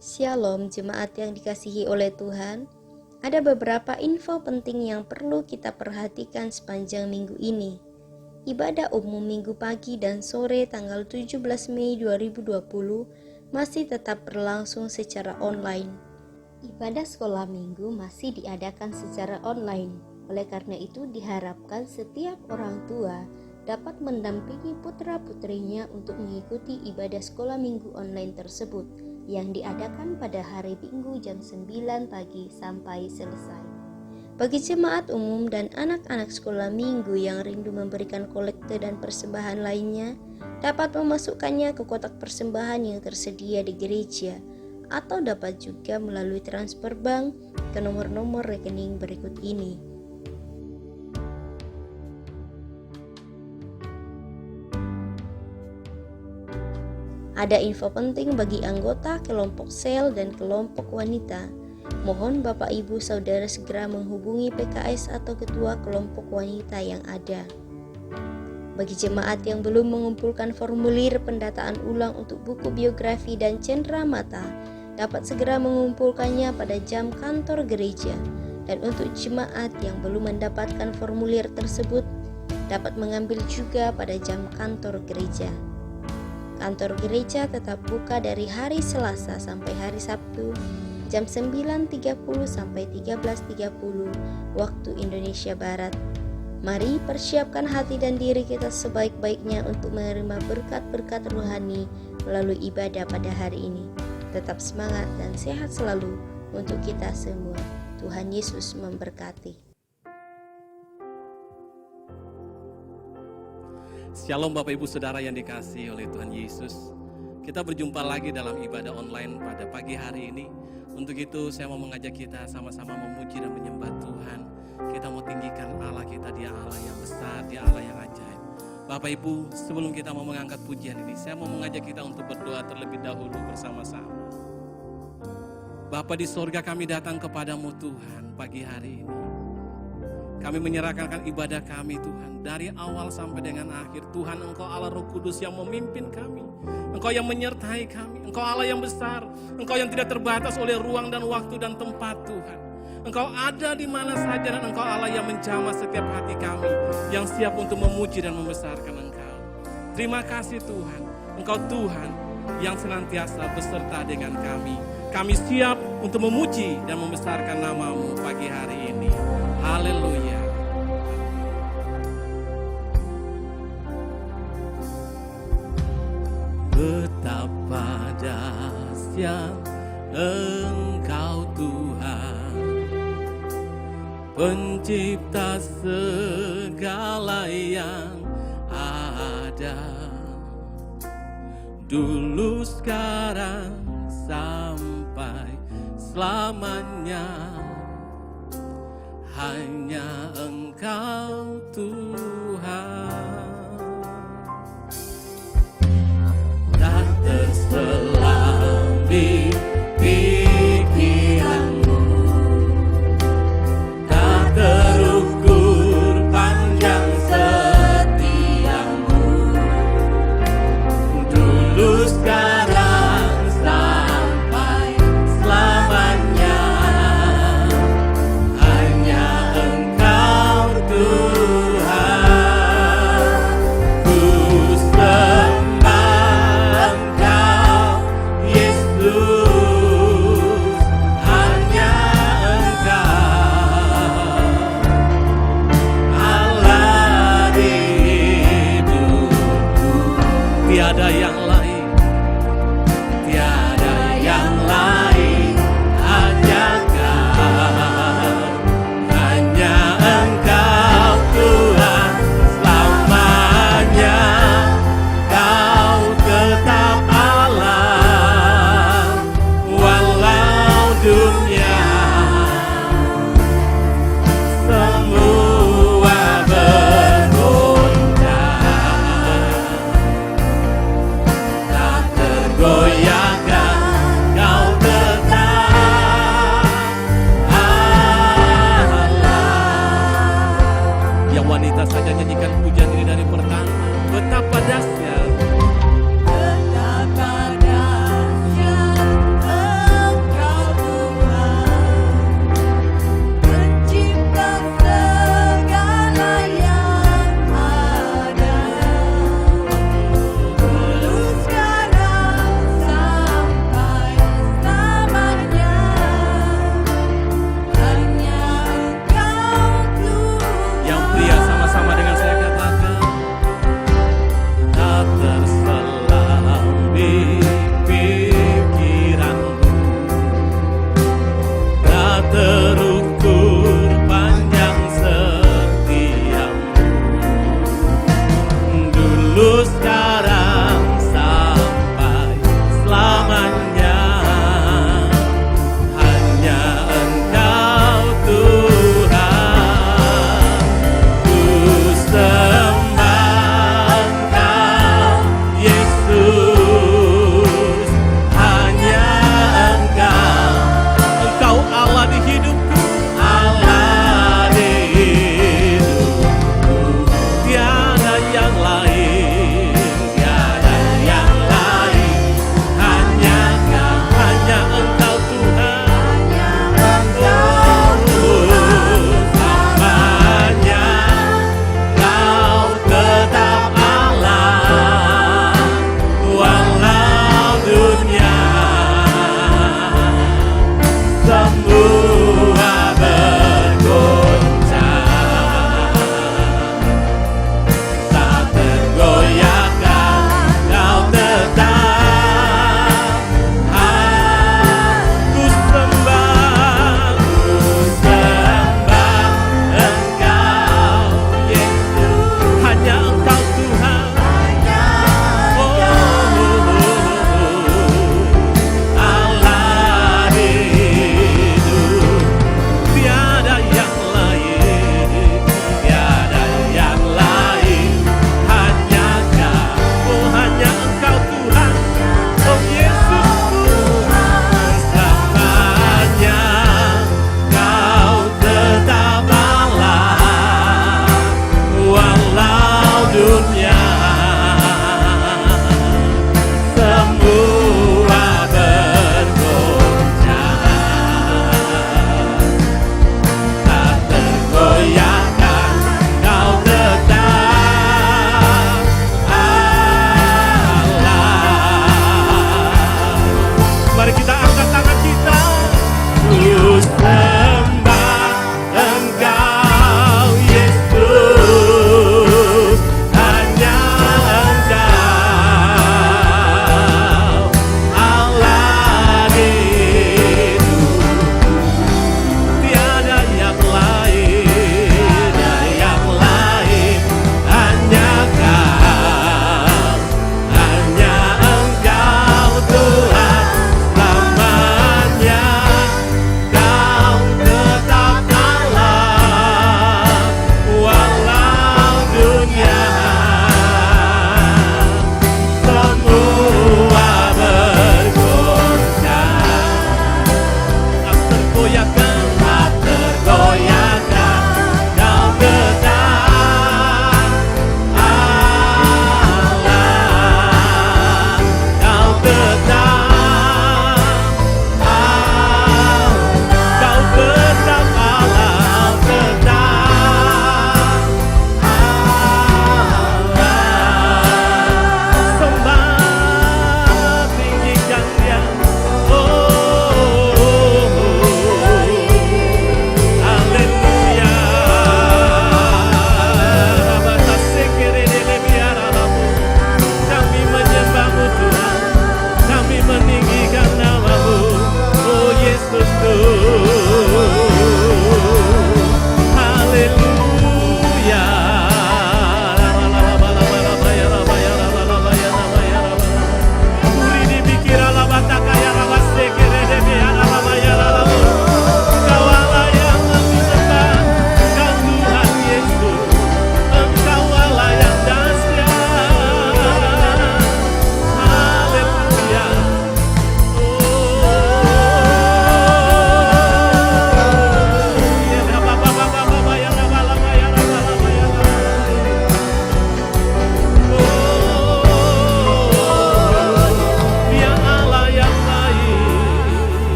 Shalom jemaat yang dikasihi oleh Tuhan. Ada beberapa info penting yang perlu kita perhatikan sepanjang minggu ini. Ibadah umum minggu pagi dan sore tanggal 17 Mei 2020 masih tetap berlangsung secara online. Ibadah sekolah minggu masih diadakan secara online. Oleh karena itu diharapkan setiap orang tua dapat mendampingi putra-putrinya untuk mengikuti ibadah sekolah minggu online tersebut yang diadakan pada hari Minggu jam 9 pagi sampai selesai. Bagi jemaat umum dan anak-anak sekolah minggu yang rindu memberikan kolekte dan persembahan lainnya, dapat memasukkannya ke kotak persembahan yang tersedia di gereja, atau dapat juga melalui transfer bank ke nomor-nomor rekening berikut ini. Ada info penting bagi anggota kelompok sel dan kelompok wanita. Mohon Bapak Ibu Saudara segera menghubungi PKS atau ketua kelompok wanita yang ada. Bagi jemaat yang belum mengumpulkan formulir pendataan ulang untuk buku biografi dan cendera mata, dapat segera mengumpulkannya pada jam kantor gereja. Dan untuk jemaat yang belum mendapatkan formulir tersebut, dapat mengambil juga pada jam kantor gereja. Kantor gereja tetap buka dari hari Selasa sampai hari Sabtu jam 9.30 sampai 13.30 waktu Indonesia Barat. Mari persiapkan hati dan diri kita sebaik-baiknya untuk menerima berkat-berkat rohani melalui ibadah pada hari ini. Tetap semangat dan sehat selalu untuk kita semua. Tuhan Yesus memberkati. Shalom Bapak Ibu Saudara yang dikasihi oleh Tuhan Yesus. Kita berjumpa lagi dalam ibadah online pada pagi hari ini. Untuk itu saya mau mengajak kita sama-sama memuji dan menyembah Tuhan. Kita mau tinggikan Allah kita, Dia Allah yang besar, Dia Allah yang ajaib. Bapak Ibu, sebelum kita mau mengangkat pujian ini, saya mau mengajak kita untuk berdoa terlebih dahulu bersama-sama. Bapa di sorga, kami datang kepadamu Tuhan pagi hari ini. Kami menyerahkan ibadah kami Tuhan, dari awal sampai dengan akhir. Tuhan, Engkau Allah Roh Kudus yang memimpin kami. Engkau yang menyertai kami. Engkau Allah yang besar. Engkau yang tidak terbatas oleh ruang dan waktu dan tempat Tuhan. Engkau ada di mana saja dan Engkau Allah yang menjamah setiap hati kami, yang siap untuk memuji dan membesarkan Engkau. Terima kasih Tuhan. Engkau Tuhan yang senantiasa beserta dengan kami. Kami siap untuk memuji dan membesarkan nama-Mu pagi hari ini. Haleluya. Betapa dahsyat Engkau Tuhan, pencipta segala yang ada, dulu sekarang sampai selamanya. Hanya Engkau Tuhan, tak terselam di pikiranmu, tak terukur panjang setiamu, dulu sekarang sampai selamanya. Tiada yang lain, tiada yang lain, hanya Engkau Tuhan selamanya. Kau tetap Allah, walau dunia semua bergoncang.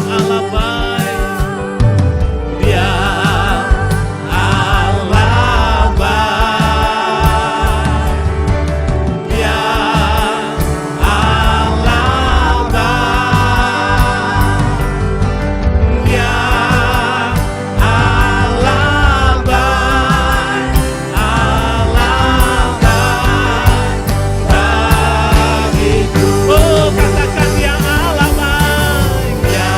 Allah baik. Dia Allah baik. Dia Allah baik. Dia Allah baik. Allah baik bagiku. Oh, katakan dia Allah baik. Dia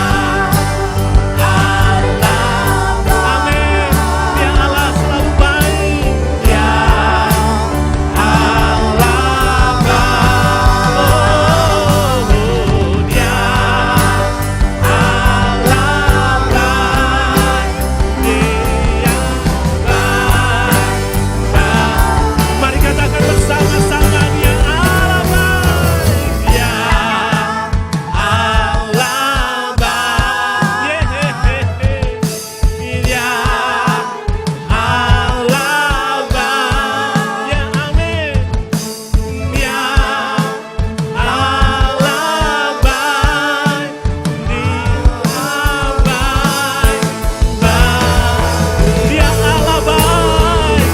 Allah baik. Amin. Dia Allah selalu baik. Dia Allah baik. Oh, dia Allah baik. Dia baik. Mari katakan bersama-sama, dia Allah baik. Dia Allah baik. Dia Allah baik. Ya amin. Dia Allah baik. Dia Allah baik.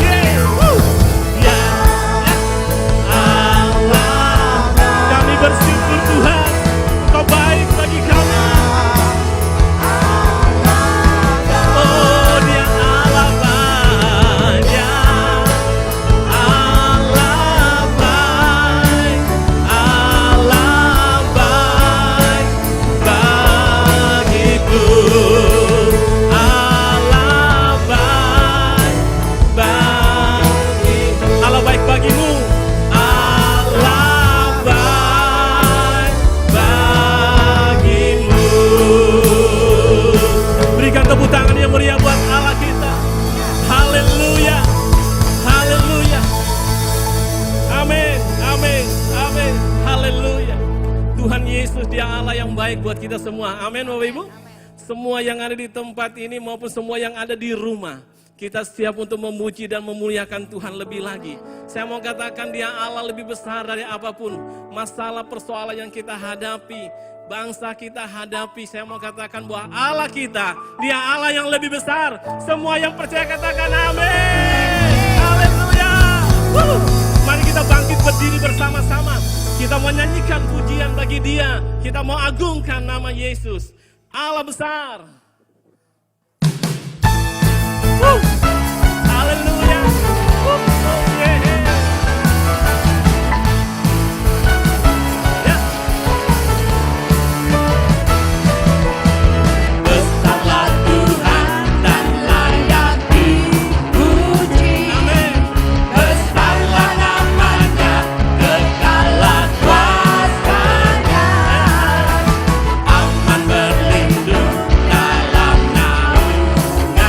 Dia Allah baik. Kami bersyukur Tuhan, Kau baik bagi kami. Oh, dia Allah baik. Dia Allah baik. Allah baik bagiku. Allah baik bagiku. Allah baik bagimu. Allah baik bagimu. Berikan tepuk tangan yang meriah buat Allah kita. Haleluya. Haleluya. Amin. Amin. Amin. Haleluya. Tuhan Yesus dia Allah yang baik buat kita semua. Amin Bapak Ibu. Semua yang ada di tempat ini maupun semua yang ada di rumah, kita siap untuk memuji dan memuliakan Tuhan lebih lagi. Saya mau katakan dia Allah lebih besar dari apapun masalah persoalan yang kita hadapi, bangsa kita hadapi. Saya mau katakan bahwa Allah kita, dia Allah yang lebih besar. Semua yang percaya katakan amin. Haleluya. Mari kita bangkit berdiri bersama-sama. Kita mau nyanyikan pujian bagi dia. Kita mau agungkan nama Yesus. Allah besar. Haleluya. Ya. Besarlah Tuhan dan layak dipuji. Amin. Besarlah namanya, kekalah kuasanya. Aman berlindung dalam naungannya.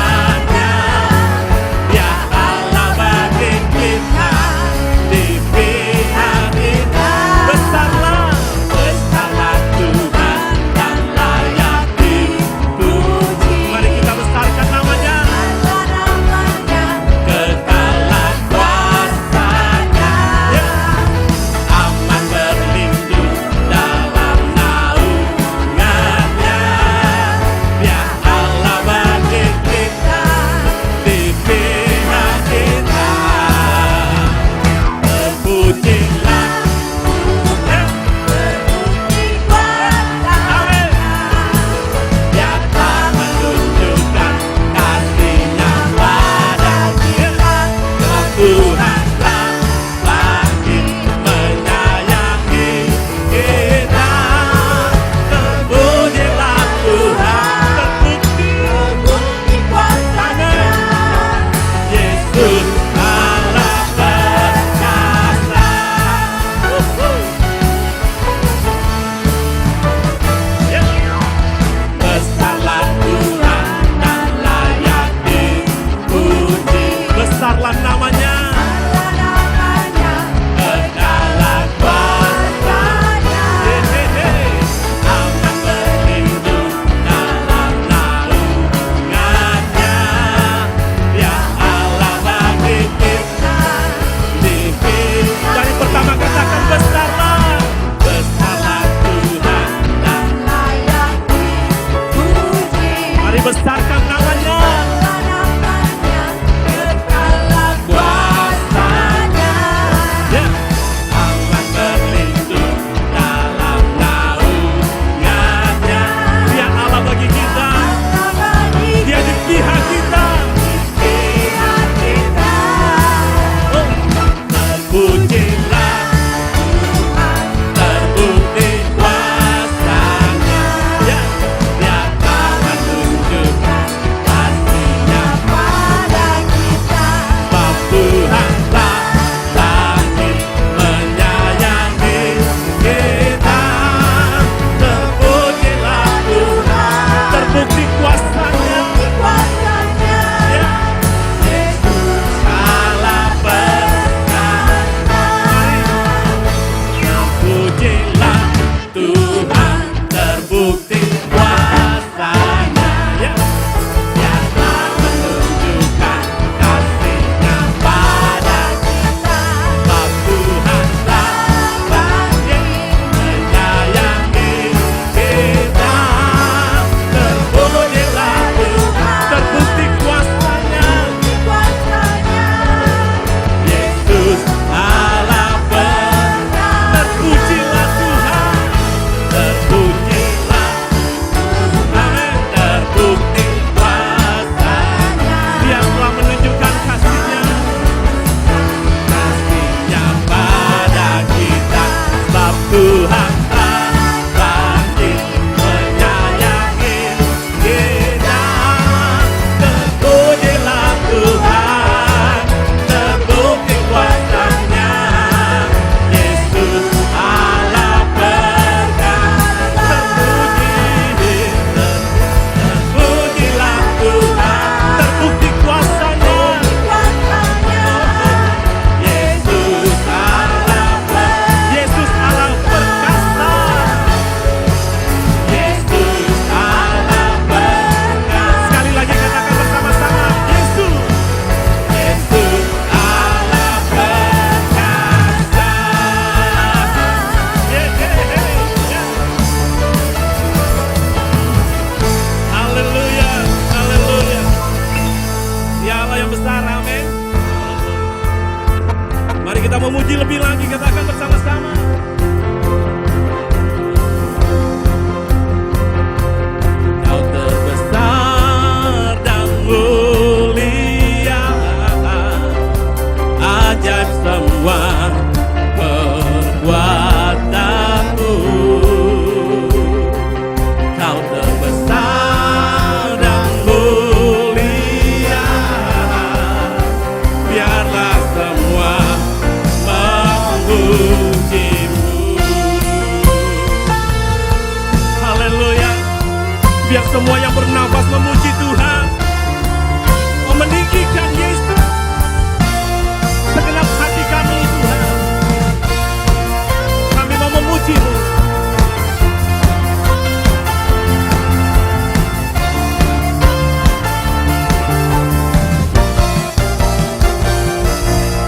Biar semua yang bernafas memuji Tuhan, meninggikan Yesus. Segenap hati kami Tuhan, kami mau memuji-Mu.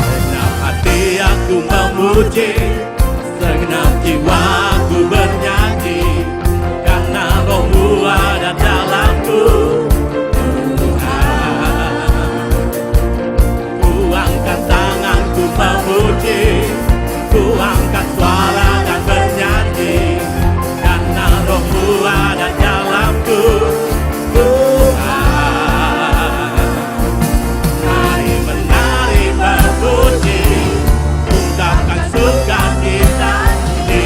Segenap hati aku memuji, segenap jiwaku bernyanyi, karena Roh-Mu ada dalamku. Memuji, ku angkat suara dan bernyanyi, karena Roh-Mu ada dalamku. Tuhan, mari menari memuji, ungkapkan sukacita di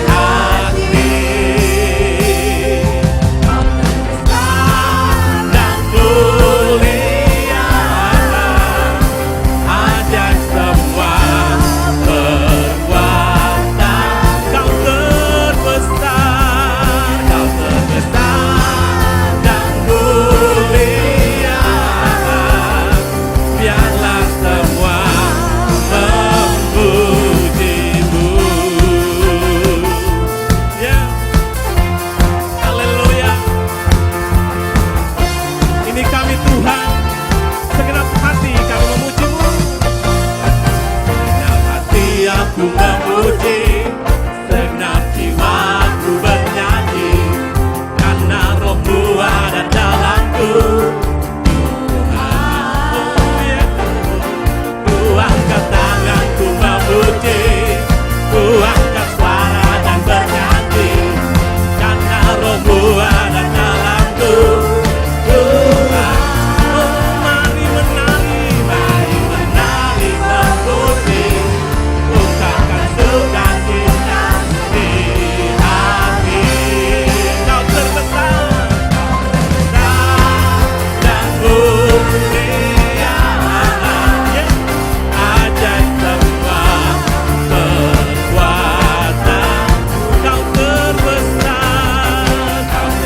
hati. Kau terbesar dan mulia, ajaib semua aku memuji, segenap jiwaku bernyanyi, karena Roh-Mu ada dalamku. Tuhan, ku angkat tanganku memuji, ku angkat suara dan bernyanyi, karena Roh-Mu ada dalamku. Tuhan, mari menari memuji, sukacita di hati. Kau terbesar dan mulia, ajaib semua kekuatan. Kau terbesar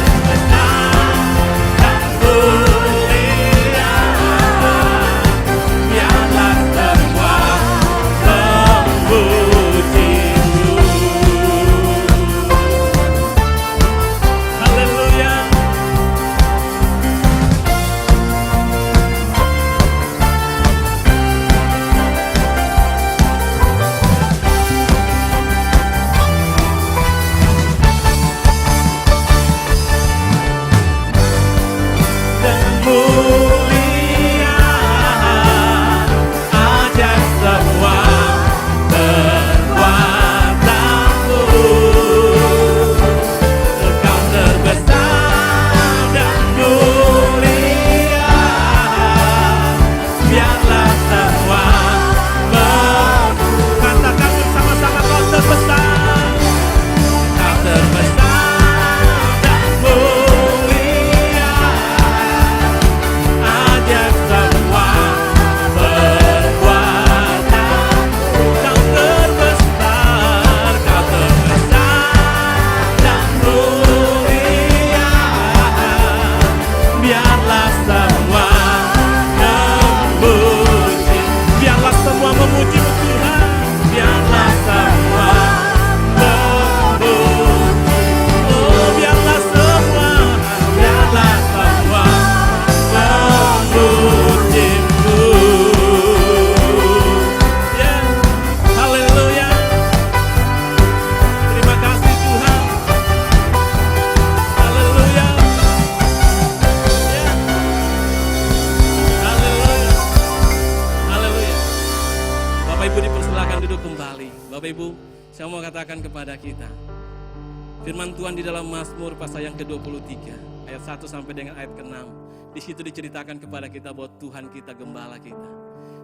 dan mulia, biarlah semua saya mau katakan kepada kita, firman Tuhan di dalam Mazmur pasal yang ke-23 ayat 1 sampai dengan ayat ke-6. Di situ diceritakan kepada kita bahwa Tuhan kita gembala kita.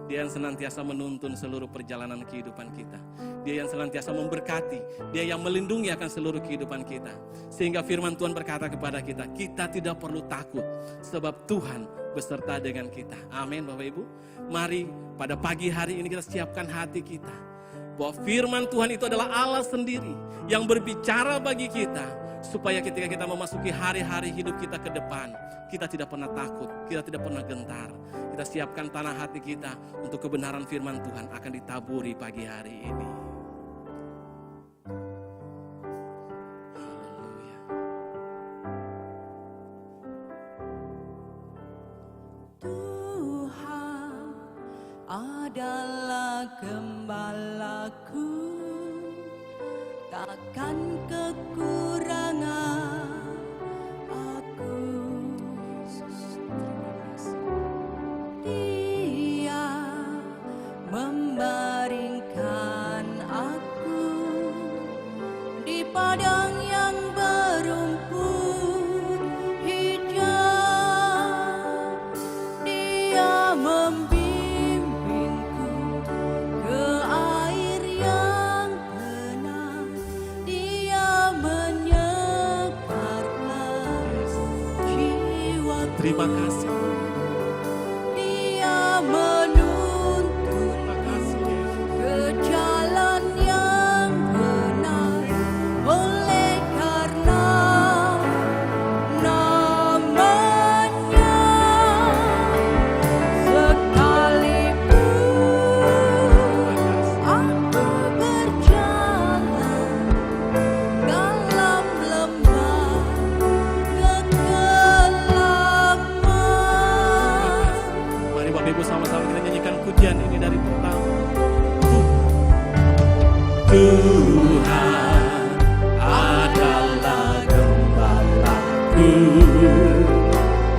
Dia yang senantiasa menuntun seluruh perjalanan kehidupan kita. Dia yang senantiasa memberkati, Dia yang melindungi akan seluruh kehidupan kita. Sehingga firman Tuhan berkata kepada kita, kita tidak perlu takut sebab Tuhan beserta dengan kita. Amin Bapak Ibu. Mari pada pagi hari ini kita siapkan hati kita bahwa firman Tuhan itu adalah Allah sendiri yang berbicara bagi kita Supaya ketika kita memasuki hari-hari hidup kita ke depan, kita tidak pernah takut, kita tidak pernah gentar. Kita siapkan tanah hati kita untuk kebenaran firman Tuhan akan ditaburi pagi hari ini. Haleluya. Tuhan adalah gembalaku, takkan kekurangan aku. Dia membaringkan aku di padang yang berumput hijau. Dia membimbingku ke air yang tenang. Dia menyegarkan jiwaku. Terima kasih. Dia menuntun Terima kasih Yesus. ke jalan yang benar, oleh karena namanya. Sekalipun aku berjalan dalam lembah kegelapan. Mari Bapak Ibu sama-sama kita nyanyikan pujian ini dari pertama. Tuhan adalah gembalaku,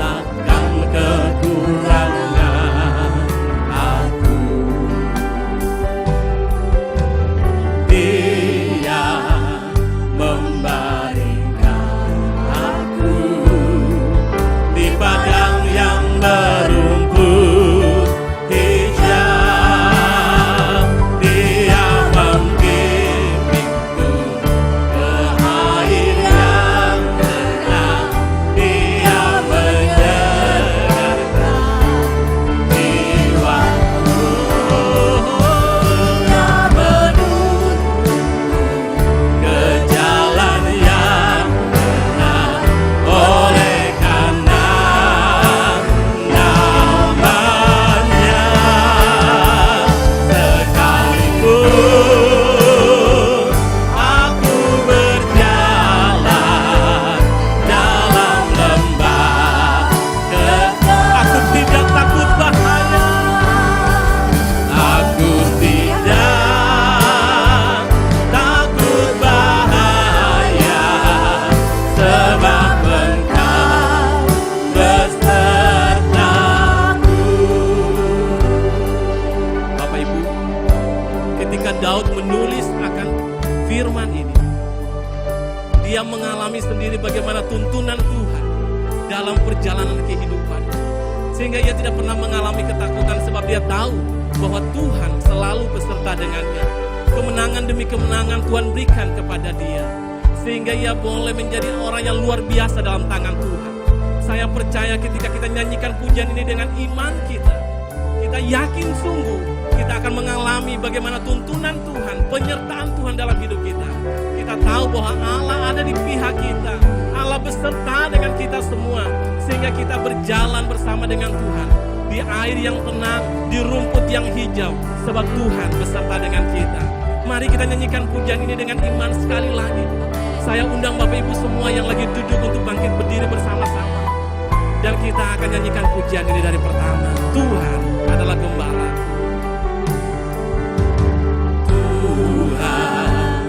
takkan kekurangan aku. Dia membaringkan aku di padang yang berumput hijau. Dia membimbingku ke air yang tenang. Dia menyegarkan jiwaku. Dia menuntun ke jalan yang benar, oleh karena namanya. Sekalipun aku berjalan dalam lembah aku tidak takut bahaya. Aku tidak takut bahaya, sebab Engkau besertaku. Bapak Ibu, ketika Daud menulis akan firman ini, dia mengalami sendiri bagaimana tuntunan Tuhan dalam perjalanan kehidupan. Sehingga ia tidak pernah mengalami ketakutan sebab dia tahu bahwa Tuhan selalu beserta dengannya. Kemenangan demi kemenangan Tuhan berikan kepada dia. Sehingga ia boleh menjadi orang yang luar biasa dalam tangan Tuhan. Saya percaya ketika kita nyanyikan pujian ini dengan iman kita yakin sungguh kita akan mengalami bagaimana tuntunan Tuhan, penyertaan Tuhan dalam hidup kita. Kita tahu bahwa Allah ada di pihak kita, Allah beserta dengan kita semua, sehingga kita berjalan bersama dengan Tuhan di air yang tenang, di rumput yang hijau, sebab Tuhan beserta dengan kita. Mari kita nyanyikan pujian ini dengan iman sekali lagi. Saya undang Bapak Ibu semua yang lagi duduk untuk bangkit berdiri bersama-sama. Dan kita akan nyanyikan pujian ini dari pertama. Tuhan adalah gembala. Tuhan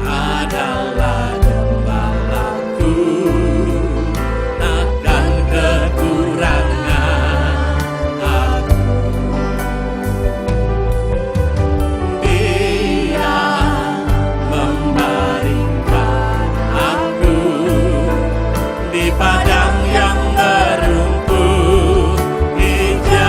adalah gembalaku, takkan kekurangan aku. Dia membaringkan aku di padang yang berumput hijau.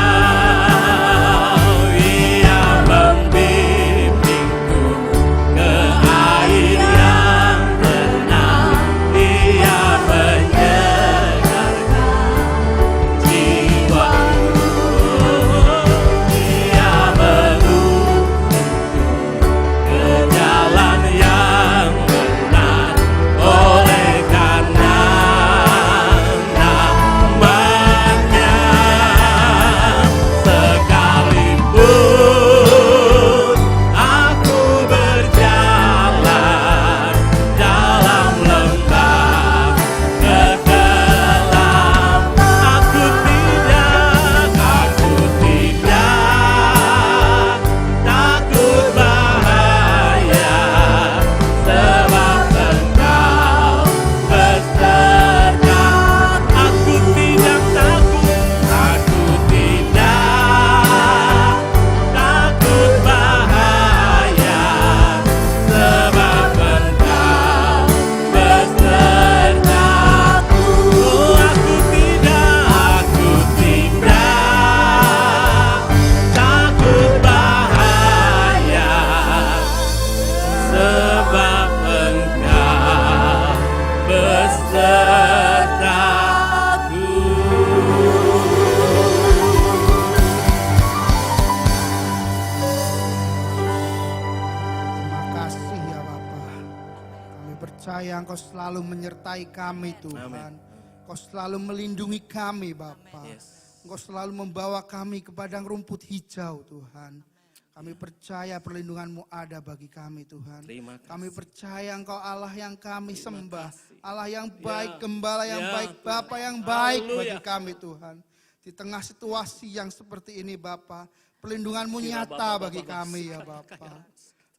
Engkau selalu menyertai kami Tuhan. Engkau selalu melindungi kami Bapa. Yes. Engkau selalu membawa kami ke padang rumput hijau Tuhan. Kami percaya perlindungan-Mu ada bagi kami Tuhan. Terima kasih. Kami percaya Engkau Allah yang kami sembah. kasih. Allah yang baik, Ya. gembala yang Ya, baik, Tuhan. Bapa yang baik Haleluya. bagi kami Tuhan. Di tengah situasi yang seperti ini Bapa, perlindungan-Mu nyata bagi kami ya Bapa.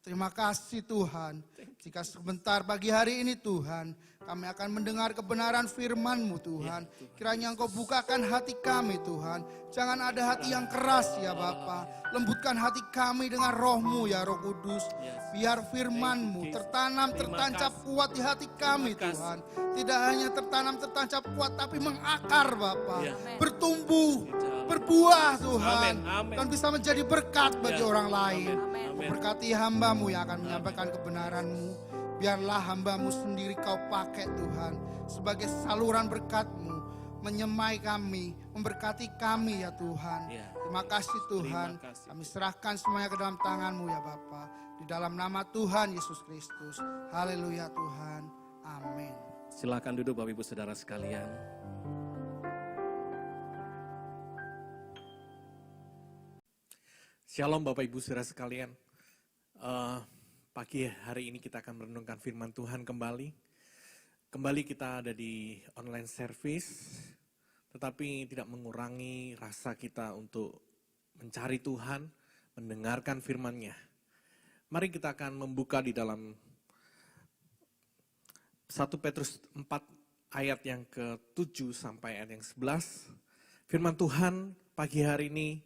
Terima kasih Tuhan. Jika sebentar pagi hari ini Tuhan, kami akan mendengar kebenaran firman-Mu Tuhan. Kiranya Engkau bukakan hati kami Tuhan. Jangan ada hati yang keras ya Bapa. Lembutkan hati kami dengan Roh-Mu ya Roh Kudus. Biar firman-Mu tertanam, tertancap kuat di hati kami Tuhan. Tidak hanya tertanam, tertancap kuat, tapi mengakar Bapa. Ya. Bertumbuh, berbuah Tuhan. Amin, amin. Dan bisa menjadi berkat bagi Ya. orang lain. Amin. Berkati hamba-Mu yang akan menyampaikan kebenaran-Mu. Biarlah hamba-Mu sendiri Kau pakai Tuhan. Sebagai saluran berkat-Mu. Menyemai kami, memberkati kami ya Tuhan. Ya. Terima kasih Tuhan. Terima kasih. Kami serahkan semuanya ke dalam tangan-Mu ya Bapa. Di dalam nama Tuhan Yesus Kristus. Haleluya Tuhan. Amin. Silakan duduk Bapak Ibu Saudara sekalian. Shalom Bapak Ibu Saudara sekalian. Pagi hari ini kita akan merenungkan firman Tuhan kembali. Kembali kita ada di online service, tetapi tidak mengurangi rasa kita untuk mencari Tuhan, mendengarkan firman-Nya. Mari kita akan membuka di dalam 1 Petrus 4 ayat yang ke-7 sampai ayat yang 11. Firman Tuhan pagi hari ini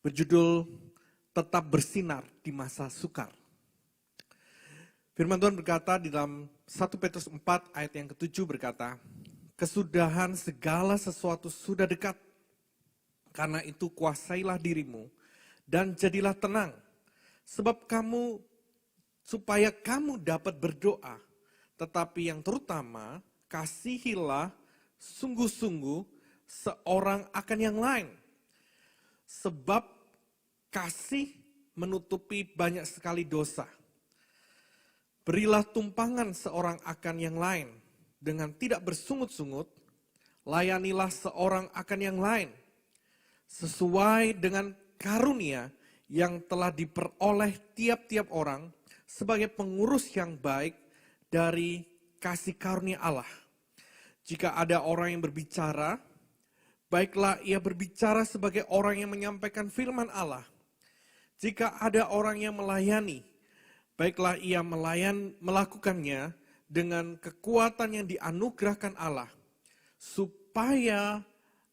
berjudul Tetap Bersinar di Masa Sukar. Firman Tuhan berkata di dalam 1 Petrus 4 ayat yang ke-7 berkata, kesudahan segala sesuatu sudah dekat. Karena itu kuasailah dirimu dan jadilah tenang. Sebab supaya kamu dapat berdoa. Tetapi yang terutama, kasihilah sungguh-sungguh seorang akan yang lain. Sebab kasih menutupi banyak sekali dosa. Berilah tumpangan seorang akan yang lain dengan tidak bersungut-sungut. Layanilah seorang akan yang lain sesuai dengan karunia yang telah diperoleh tiap-tiap orang sebagai pengurus yang baik dari kasih karunia Allah. Jika ada orang yang berbicara, baiklah ia berbicara sebagai orang yang menyampaikan firman Allah. Jika ada orang yang melayani, baiklah ia melakukannya dengan kekuatan yang dianugerahkan Allah, supaya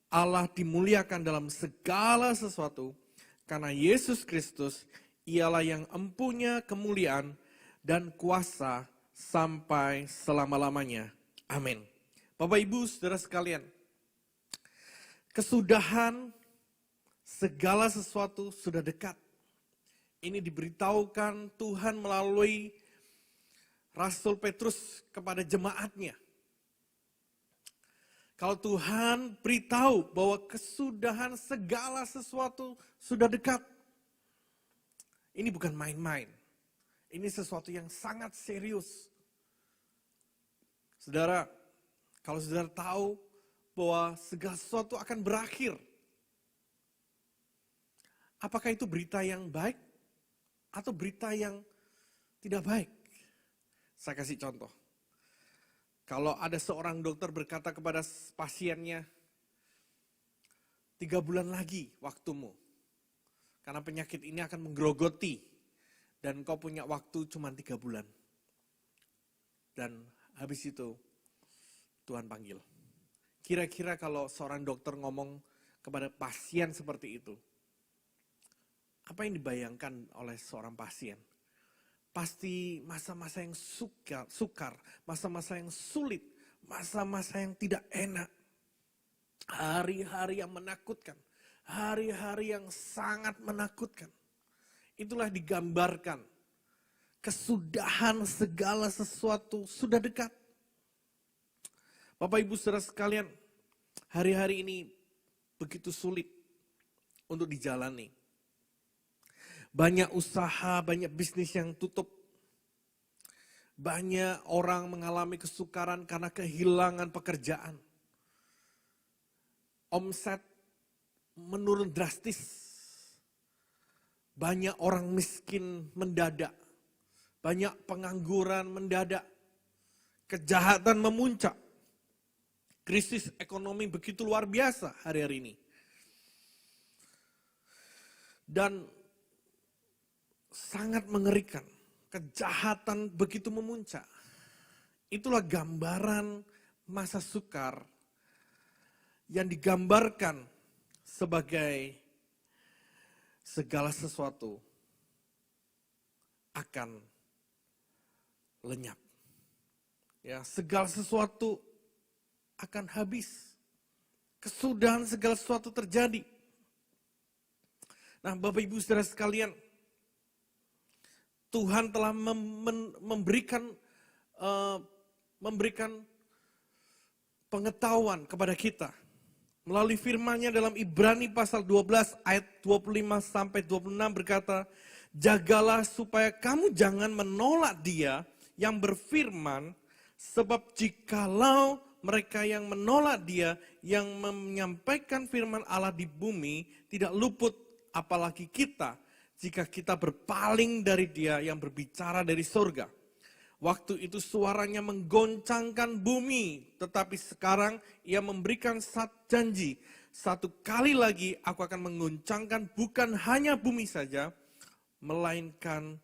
Allah dimuliakan dalam segala sesuatu, karena Yesus Kristus ialah yang empunya kemuliaan dan kuasa sampai selama-lamanya. Amin. Bapak Ibu Saudara sekalian, kesudahan segala sesuatu sudah dekat. Ini diberitahukan Tuhan melalui Rasul Petrus kepada jemaatnya. Kalau Tuhan beritahu bahwa kesudahan segala sesuatu sudah dekat. Ini bukan main-main. Ini sesuatu yang sangat serius. Saudara, kalau saudara tahu bahwa segala sesuatu akan berakhir. Apakah itu berita yang baik atau berita yang tidak baik? Saya kasih contoh. Kalau ada seorang dokter berkata kepada pasiennya, 3 bulan lagi waktumu. Karena penyakit ini akan menggerogoti. Dan kau punya waktu cuma 3 bulan. Dan habis itu Tuhan panggil. Kira-kira kalau seorang dokter ngomong kepada pasien seperti itu, apa yang dibayangkan oleh seorang pasien? Pasti masa-masa yang sukar, masa-masa yang sulit, masa-masa yang tidak enak. Hari-hari yang menakutkan, hari-hari yang sangat menakutkan. Itulah digambarkan. Kesudahan segala sesuatu sudah dekat. Bapak Ibu Saudara sekalian, hari-hari ini begitu sulit untuk dijalani. Banyak usaha, banyak bisnis yang tutup. Banyak orang mengalami kesukaran karena kehilangan pekerjaan. Omset menurun drastis. Banyak orang miskin mendadak. Banyak pengangguran mendadak. Kejahatan memuncak. Krisis ekonomi begitu luar biasa hari-hari ini. Dan sangat mengerikan. Kejahatan begitu memuncak. Itulah gambaran masa sukar yang digambarkan sebagai segala sesuatu akan lenyap. Ya, segala sesuatu akan habis. Kesudahan segala sesuatu terjadi. Nah, Bapak Ibu Saudara sekalian, Tuhan telah memberikan pengetahuan kepada kita melalui firman-Nya dalam Ibrani pasal 12 ayat 25 sampai 26 berkata, "Jagalah supaya kamu jangan menolak Dia yang berfirman, sebab jikalau mereka yang menolak Dia yang menyampaikan firman Allah di bumi tidak luput, apalagi kita, jika kita berpaling dari Dia yang berbicara dari surga. Waktu itu suaranya menggoncangkan bumi, tetapi sekarang Ia memberikan janji. Satu kali lagi aku akan menggoncangkan bukan hanya bumi saja, melainkan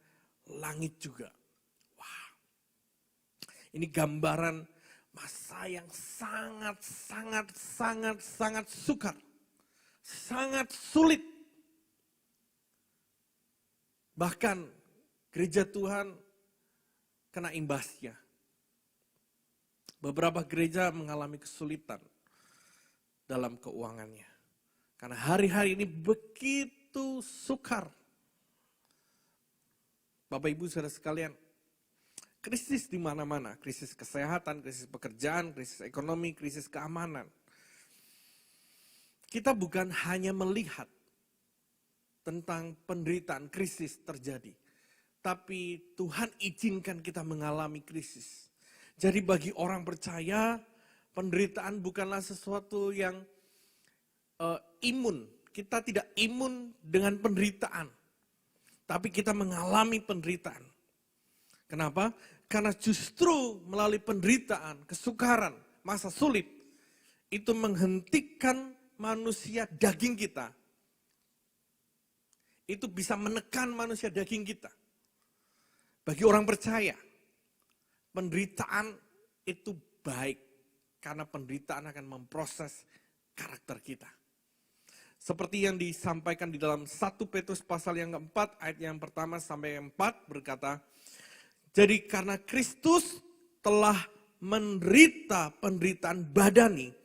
langit juga." Wah, ini gambaran masa yang sangat sukar, sangat sulit. Bahkan gereja Tuhan kena imbasnya. Beberapa gereja mengalami kesulitan dalam keuangannya. Karena hari-hari ini begitu sukar. Bapak Ibu Saudara sekalian, krisis di mana-mana, krisis kesehatan, krisis pekerjaan, krisis ekonomi, krisis keamanan. Kita bukan hanya melihat tentang penderitaan krisis terjadi, tapi Tuhan izinkan kita mengalami krisis. Jadi bagi orang percaya, penderitaan bukanlah sesuatu yang imun. Kita tidak imun dengan penderitaan, tapi kita mengalami penderitaan. Kenapa? Karena justru melalui penderitaan, kesukaran, masa sulit, itu menghentikan manusia daging kita. Itu bisa menekan manusia daging kita. Bagi orang percaya, penderitaan itu baik. Karena penderitaan akan memproses karakter kita. Seperti yang disampaikan di dalam 1 Petrus pasal yang keempat, ayat yang pertama sampai yang 4 berkata, "Jadi karena Kristus telah menderita penderitaan badani,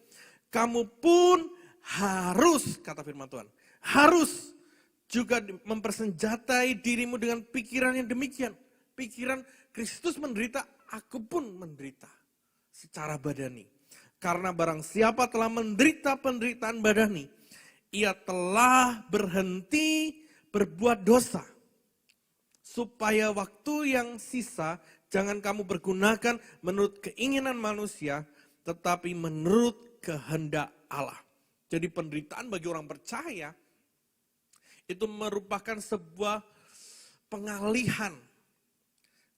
kamu pun harus," kata firman Tuhan, "harus juga mempersenjatai dirimu dengan pikiran yang demikian." Pikiran Kristus menderita, aku pun menderita secara badani. Karena barang siapa telah menderita penderitaan badani, ia telah berhenti berbuat dosa. Supaya waktu yang sisa jangan kamu pergunakan menurut keinginan manusia, tetapi menurut kehendak Allah. Jadi penderitaan bagi orang percaya itu merupakan sebuah pengalihan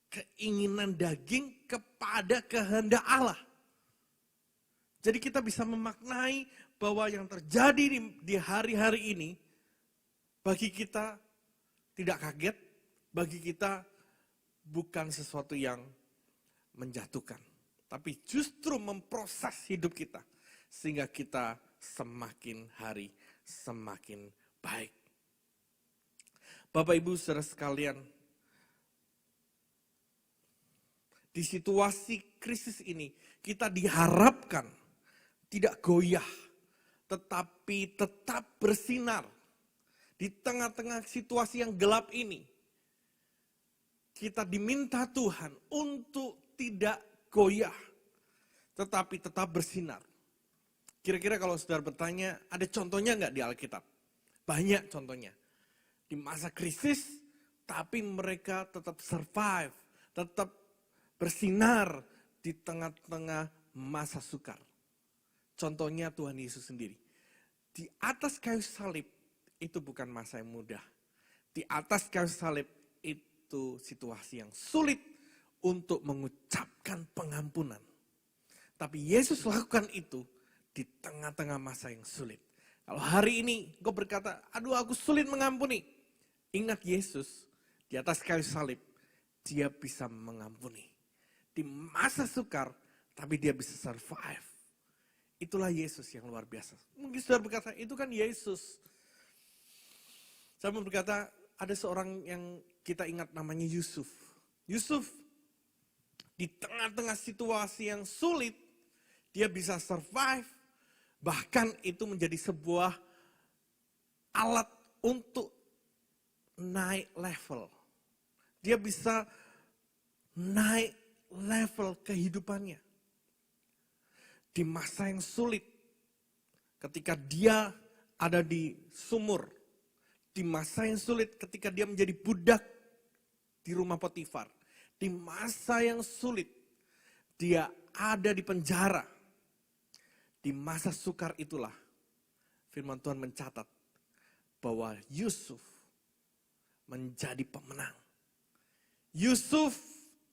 keinginan daging kepada kehendak Allah. Jadi kita bisa memaknai bahwa yang terjadi di hari-hari ini bagi kita tidak kaget, bagi kita bukan sesuatu yang menjatuhkan, tapi justru memproses hidup kita sehingga kita semakin hari semakin baik. Bapak Ibu Saudara sekalian, di situasi krisis ini kita diharapkan tidak goyah, tetapi tetap bersinar. Di tengah-tengah situasi yang gelap ini, kita diminta Tuhan untuk tidak goyah, tetapi tetap bersinar. Kira-kira kalau saudara bertanya, ada contohnya nggak di Alkitab? Banyak contohnya. Di masa krisis, tapi mereka tetap survive, tetap bersinar di tengah-tengah masa sukar. Contohnya Tuhan Yesus sendiri. Di atas kayu salib itu bukan masa yang mudah. Di atas kayu salib itu situasi yang sulit untuk mengucapkan pengampunan. Tapi Yesus lakukan itu di tengah-tengah masa yang sulit. Kalau hari ini engkau berkata, aduh aku sulit mengampuni. Ingat Yesus di atas kayu salib, dia bisa mengampuni. Di masa sukar, tapi dia bisa survive. Itulah Yesus yang luar biasa. Mungkin saudara berkata, itu kan Yesus. Saya mau berkata, ada seorang yang kita ingat namanya Yusuf. Yusuf, di tengah-tengah situasi yang sulit, dia bisa survive. Bahkan itu menjadi sebuah alat untuk naik level. Dia bisa naik level kehidupannya. Di masa yang sulit, ketika dia ada di sumur, di masa yang sulit ketika dia menjadi budak di rumah Potifar, di masa yang sulit dia ada di penjara, di masa sukar itulah firman Tuhan mencatat bahwa Yusuf menjadi pemenang. Yusuf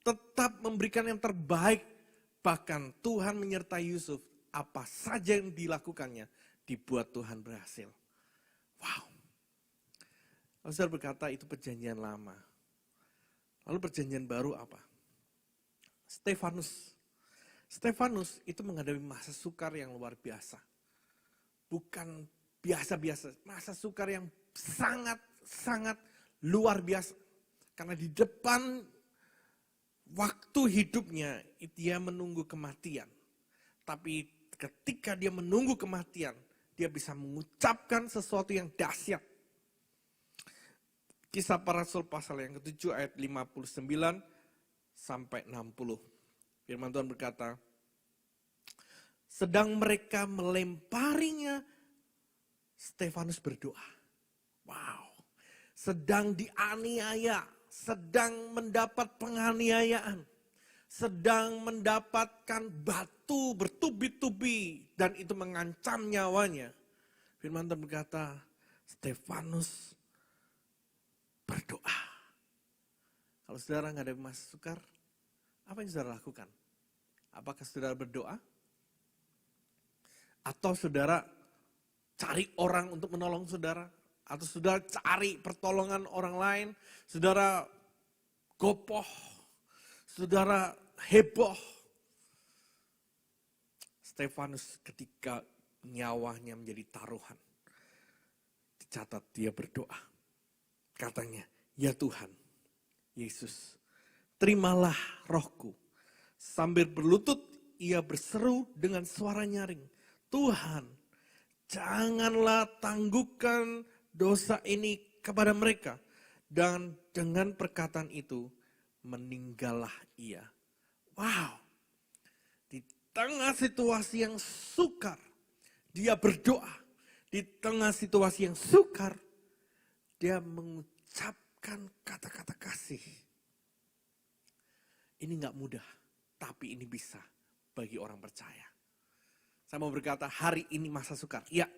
tetap memberikan yang terbaik. Bahkan Tuhan menyertai Yusuf. Apa saja yang dilakukannya dibuat Tuhan berhasil. Wow. Lalu saudara berkata itu perjanjian lama. Lalu perjanjian baru apa? Stefanus. Stefanus itu menghadapi masa sukar yang luar biasa. Bukan biasa-biasa. Masa sukar yang sangat luar biasa. Karena di depan waktu hidupnya dia menunggu kematian. Tapi ketika dia menunggu kematian, dia bisa mengucapkan sesuatu yang dahsyat. Kisah Para Rasul pasal yang ke-7 ayat 59 sampai 60. Firman Tuhan berkata, sedang mereka melemparinya, Stefanus berdoa. Wow. Sedang dianiaya, sedang mendapat penganiayaan, sedang mendapatkan batu bertubi-tubi dan itu mengancam nyawanya. Firman Tuhan berkata, Stefanus berdoa. Kalau saudara nggak ada masa sukar, apa yang saudara lakukan? Apakah saudara berdoa? Atau saudara cari orang untuk menolong saudara? Atau saudara cari pertolongan orang lain, saudara gopoh, saudara heboh. Stefanus ketika nyawanya menjadi taruhan, dicatat dia berdoa. Katanya, ya Tuhan, Yesus, terimalah rohku. Sambil berlutut, ia berseru dengan suara nyaring, Tuhan, janganlah tangguhkan dosa ini kepada mereka. Dan dengan perkataan itu, meninggallah ia. Wow. Di tengah situasi yang sukar, dia berdoa. Di tengah situasi yang sukar, dia mengucapkan kata-kata kasih. Ini gak mudah, tapi ini bisa bagi orang percaya. Saya mau berkata, hari ini masa sukar. Ya,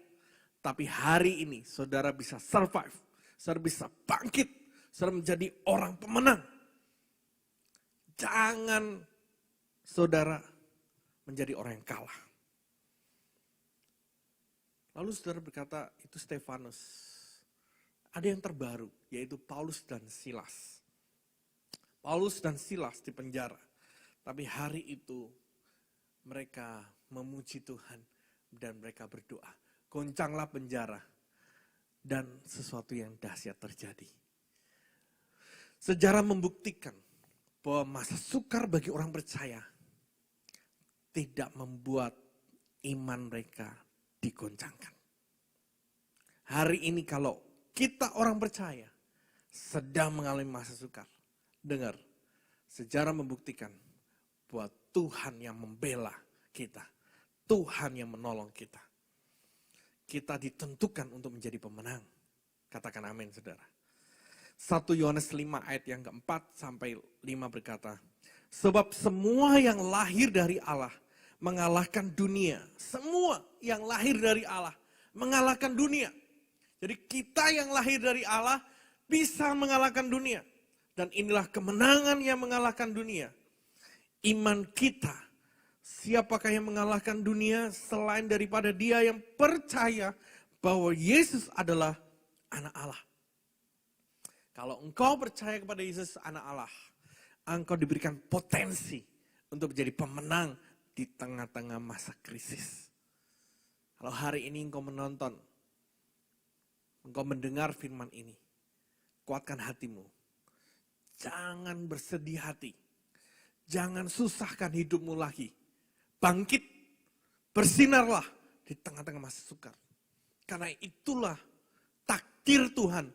tapi hari ini saudara bisa survive. Saudara bisa bangkit. Saudara menjadi orang pemenang. Jangan saudara menjadi orang yang kalah. Lalu saudara berkata, itu Stefanus. Ada yang terbaru, yaitu Paulus dan Silas. Paulus dan Silas di penjara. Tapi hari itu mereka memuji Tuhan dan mereka berdoa. Goncanglah penjara dan sesuatu yang dahsyat terjadi. Sejarah membuktikan bahwa masa sukar bagi orang percaya tidak membuat iman mereka digoncangkan. Hari ini kalau kita orang percaya sedang mengalami masa sukar, dengar, sejarah membuktikan bahwa Tuhan yang membela kita, Tuhan yang menolong kita. Kita ditentukan untuk menjadi pemenang. Katakan amin, saudara. 1 Yohanes 5 ayat yang keempat sampai 5 berkata, Sebab semua yang lahir dari Allah mengalahkan dunia. Semua yang lahir dari Allah mengalahkan dunia. Jadi kita yang lahir dari Allah bisa mengalahkan dunia. Dan inilah kemenangan yang mengalahkan dunia. Iman kita. Siapakah yang mengalahkan dunia selain daripada dia yang percaya bahwa Yesus adalah anak Allah. Kalau engkau percaya kepada Yesus anak Allah, engkau diberikan potensi untuk menjadi pemenang di tengah-tengah masa krisis. Kalau hari ini engkau menonton, engkau mendengar firman ini, kuatkan hatimu. Jangan bersedih hati. Jangan susahkan hidupmu lagi. Bangkit, bersinarlah di tengah-tengah masa sukar. Karena itulah takdir Tuhan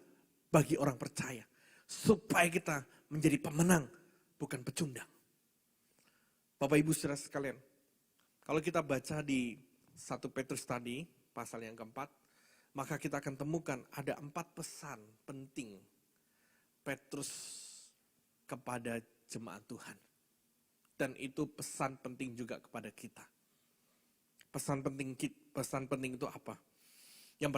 bagi orang percaya. Supaya kita menjadi pemenang, bukan pecundang. Bapak Ibu saudara sekalian, kalau kita baca di 1 Petrus tadi, pasal yang keempat, maka kita akan temukan ada 4 pesan penting Petrus kepada jemaat Tuhan. Dan itu pesan penting juga kepada kita. Pesan penting itu apa? Yang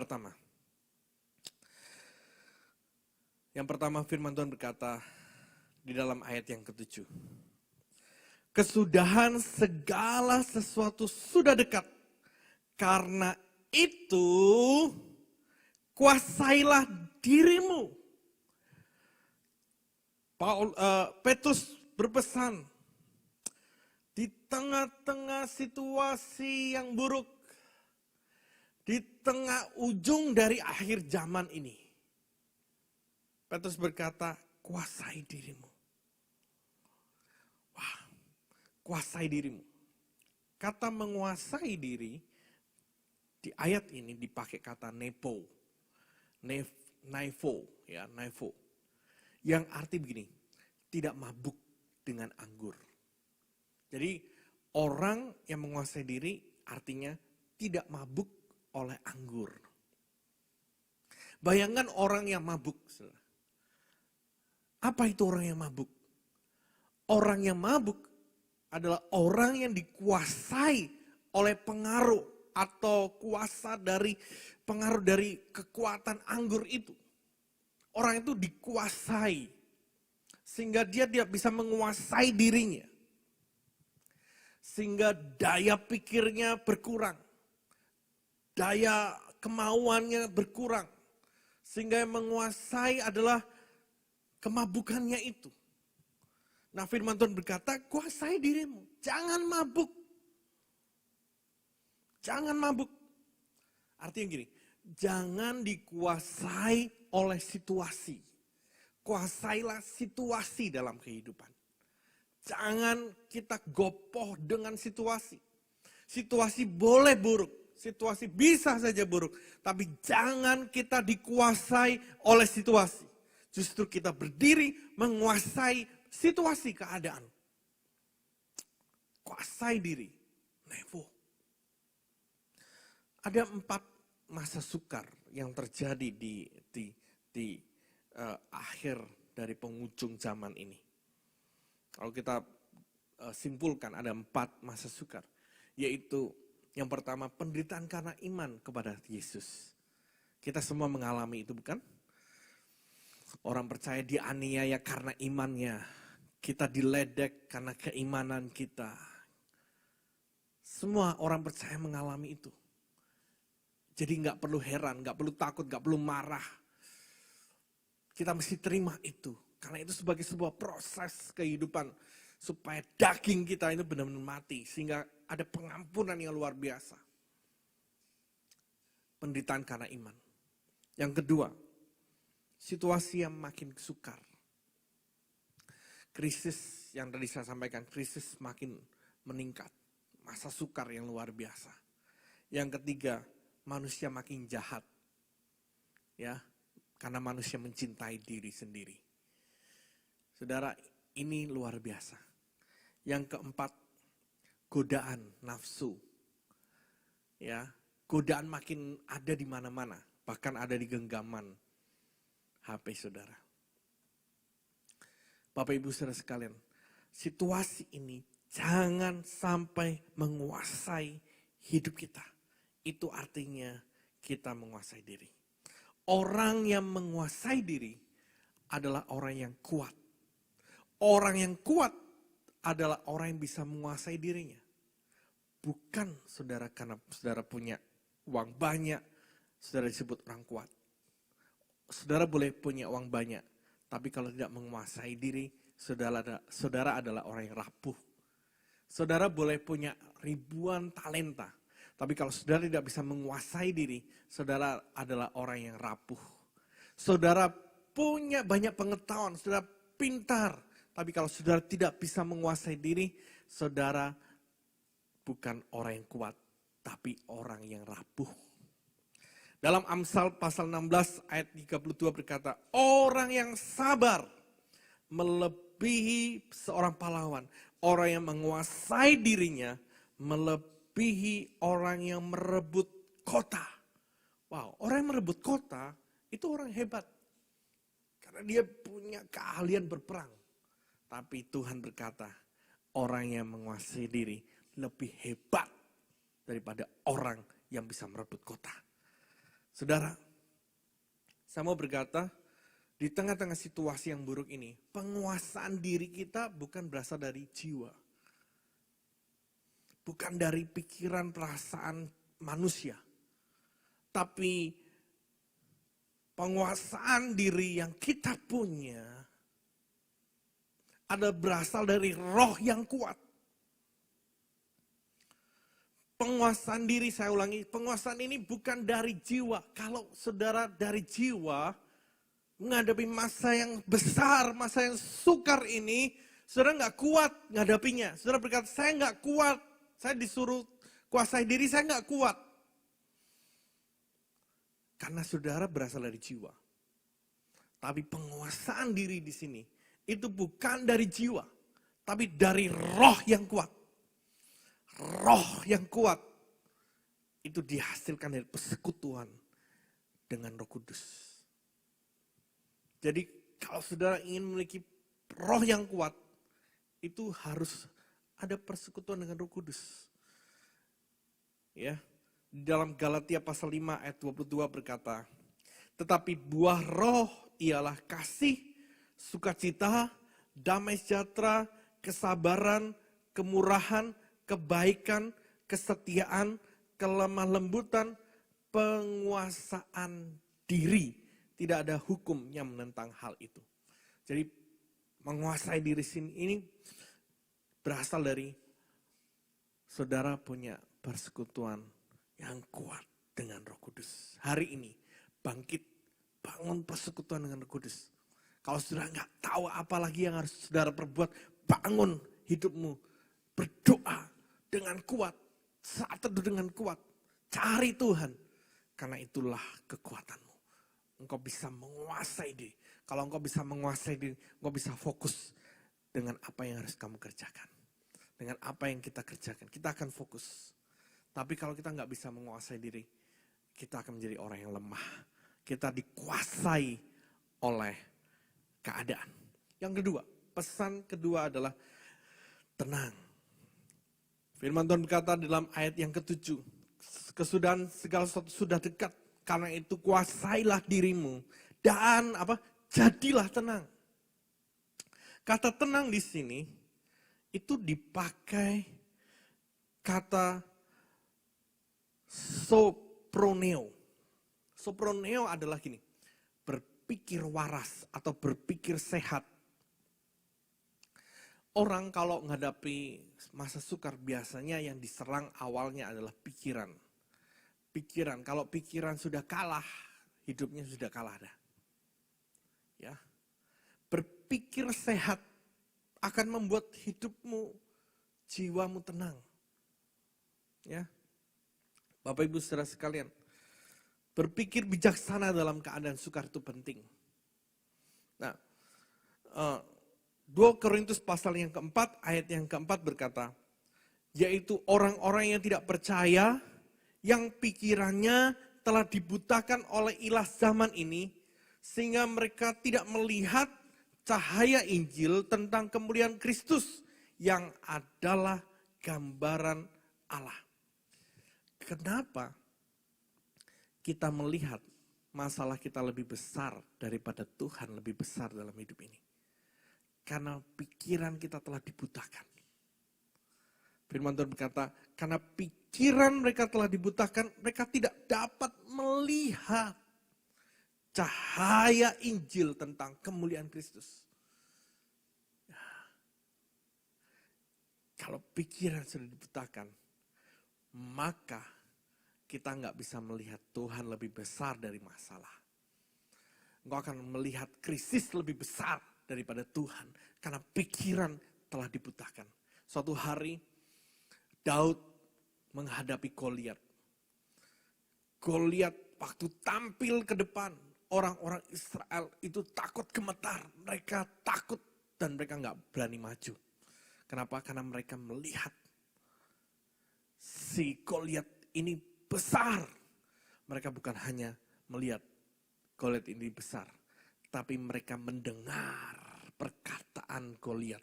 pertama firman Tuhan berkata di dalam ayat yang ke-7. Kesudahan segala sesuatu sudah dekat. Karena itu kuasailah dirimu. Petrus berpesan, di tengah-tengah situasi yang buruk, di tengah ujung dari akhir zaman ini, Petrus berkata, kuasai dirimu. Wah, kuasai dirimu. Kata menguasai diri, di ayat ini dipakai kata nepo. Naifo. Yang arti begini, tidak mabuk dengan anggur. Jadi orang yang menguasai diri artinya tidak mabuk oleh anggur. Bayangkan orang yang mabuk. Apa itu orang yang mabuk? Orang yang mabuk adalah orang yang dikuasai oleh pengaruh atau kuasa dari pengaruh dari kekuatan anggur itu. Orang itu dikuasai sehingga dia tidak bisa menguasai dirinya. Sehingga daya pikirnya berkurang. Daya kemauannya berkurang. Sehingga yang menguasai adalah kemabukannya itu. Nah firman Tuhan berkata, kuasai dirimu. Jangan mabuk. Jangan mabuk. Artinya gini, jangan dikuasai oleh situasi. Kuasailah situasi dalam kehidupan. Jangan kita gopoh dengan situasi. Situasi boleh buruk, situasi bisa saja buruk. Tapi jangan kita dikuasai oleh situasi. Justru kita berdiri menguasai situasi keadaan. Kuasai diri. Nevo. Ada 4 masa sukar yang terjadi di akhir dari penghujung zaman ini. Kalau kita simpulkan ada 4 masa sukar. Yaitu yang pertama penderitaan karena iman kepada Yesus. Kita semua mengalami itu bukan? Orang percaya dianiaya karena imannya. Kita diledek karena keimanan kita. Semua orang percaya mengalami itu. Jadi gak perlu heran, gak perlu takut, gak perlu marah. Kita mesti terima itu. Karena itu sebagai sebuah proses kehidupan. Supaya daging kita itu benar-benar mati. Sehingga ada pengampunan yang luar biasa. Penderitaan karena iman. Yang kedua, situasi yang makin sukar. Krisis yang tadi saya sampaikan, krisis makin meningkat. Masa sukar yang luar biasa. Yang ketiga, manusia makin jahat. Ya, karena manusia mencintai diri sendiri. Saudara, ini luar biasa. Yang keempat, godaan nafsu. Ya, godaan makin ada di mana-mana, bahkan ada di genggaman HP saudara. Bapak Ibu saudara sekalian, situasi ini jangan sampai menguasai hidup kita. Itu artinya kita menguasai diri. Orang yang menguasai diri adalah orang yang kuat. Orang yang kuat adalah orang yang bisa menguasai dirinya. Bukan saudara karena saudara punya uang banyak, saudara disebut orang kuat. Saudara boleh punya uang banyak, tapi kalau tidak menguasai diri, saudara adalah orang yang rapuh. Saudara boleh punya ribuan talenta, tapi kalau saudara tidak bisa menguasai diri, saudara adalah orang yang rapuh. Saudara punya banyak pengetahuan, saudara pintar, tapi kalau saudara tidak bisa menguasai diri, saudara bukan orang yang kuat, tapi orang yang rapuh. Dalam Amsal pasal 16 ayat 32 berkata, orang yang sabar melebihi seorang pahlawan. Orang yang menguasai dirinya melebihi orang yang merebut kota. Wow, orang yang merebut kota itu orang hebat. Karena dia punya keahlian berperang. Tapi Tuhan berkata, orang yang menguasai diri lebih hebat daripada orang yang bisa merebut kota. Saudara, saya mau berkata, di tengah-tengah situasi yang buruk ini, penguasaan diri kita bukan berasal dari jiwa. Bukan dari pikiran, perasaan manusia. Tapi penguasaan diri yang kita punya ada berasal dari roh yang kuat. Penguasaan diri, saya ulangi, penguasaan ini bukan dari jiwa. Kalau saudara dari jiwa, menghadapi masa yang besar, masa yang sukar ini, saudara nggak kuat menghadapinya. Saudara berkata, saya nggak kuat, saya disuruh kuasai diri, saya nggak kuat. Karena saudara berasal dari jiwa. Tapi penguasaan diri di sini, itu bukan dari jiwa, tapi dari roh yang kuat. Roh yang kuat itu dihasilkan dari persekutuan dengan Roh Kudus. Jadi kalau saudara ingin memiliki roh yang kuat, itu harus ada persekutuan dengan Roh Kudus. Ya, di dalam Galatia pasal 5 ayat 22 berkata, tetapi buah roh ialah kasih, sukacita, damai sejahtera, kesabaran, kemurahan, kebaikan, kesetiaan, kelemah lembutan, penguasaan diri. Tidak ada hukum yang menentang hal itu. Jadi menguasai diri ini berasal dari saudara punya persekutuan yang kuat dengan Roh Kudus. Hari ini bangkit, bangun persekutuan dengan Roh Kudus. Kalau saudara nggak tahu apa lagi yang harus saudara perbuat, bangun hidupmu, berdoa dengan kuat, saat teduh dengan kuat, cari Tuhan, karena itulah kekuatanmu. Engkau bisa menguasai diri. Kalau engkau bisa menguasai diri, engkau bisa fokus dengan apa yang harus kamu kerjakan. Dengan apa yang kita kerjakan, kita akan fokus. Tapi kalau kita nggak bisa menguasai diri, kita akan menjadi orang yang lemah. Kita dikuasai oleh keadaan. Yang kedua, pesan kedua adalah tenang. Firman Tuhan berkata dalam ayat yang ke-7, kesudahan segala sesuatu sudah dekat, karena itu kuasailah dirimu dan jadilah tenang. Kata tenang di sini itu dipakai kata soproneo. Soproneo adalah gini, berpikir waras atau berpikir sehat. Orang kalau menghadapi masa sukar biasanya yang diserang awalnya adalah pikiran. Pikiran, kalau pikiran sudah kalah, hidupnya sudah kalah dah. Ya. Berpikir sehat akan membuat hidupmu, jiwamu tenang. Ya. Bapak Ibu saudara sekalian, berpikir bijaksana dalam keadaan sukar itu penting. Nah, 2 Korintus pasal yang keempat, ayat yang keempat berkata, yaitu orang-orang yang tidak percaya, yang pikirannya telah dibutakan oleh ilah zaman ini, sehingga mereka tidak melihat cahaya Injil tentang kemuliaan Kristus yang adalah gambaran Allah. Kenapa kita melihat masalah kita lebih besar daripada Tuhan lebih besar dalam hidup ini? Karena pikiran kita telah dibutakan. Firman Tuhan berkata, karena pikiran mereka telah dibutakan, mereka tidak dapat melihat cahaya Injil tentang kemuliaan Kristus. Kalau pikiran sudah dibutakan, maka kita nggak bisa melihat Tuhan lebih besar dari masalah. Engkau akan melihat krisis lebih besar daripada Tuhan, karena pikiran telah dibutakan. Suatu hari, Daud menghadapi Goliat. Goliat waktu tampil ke depan, orang-orang Israel itu takut gemetar. Mereka takut dan mereka nggak berani maju. Kenapa? Karena mereka melihat si Goliat ini besar. Mereka bukan hanya melihat Goliat ini besar, tapi mereka mendengar perkataan Goliat.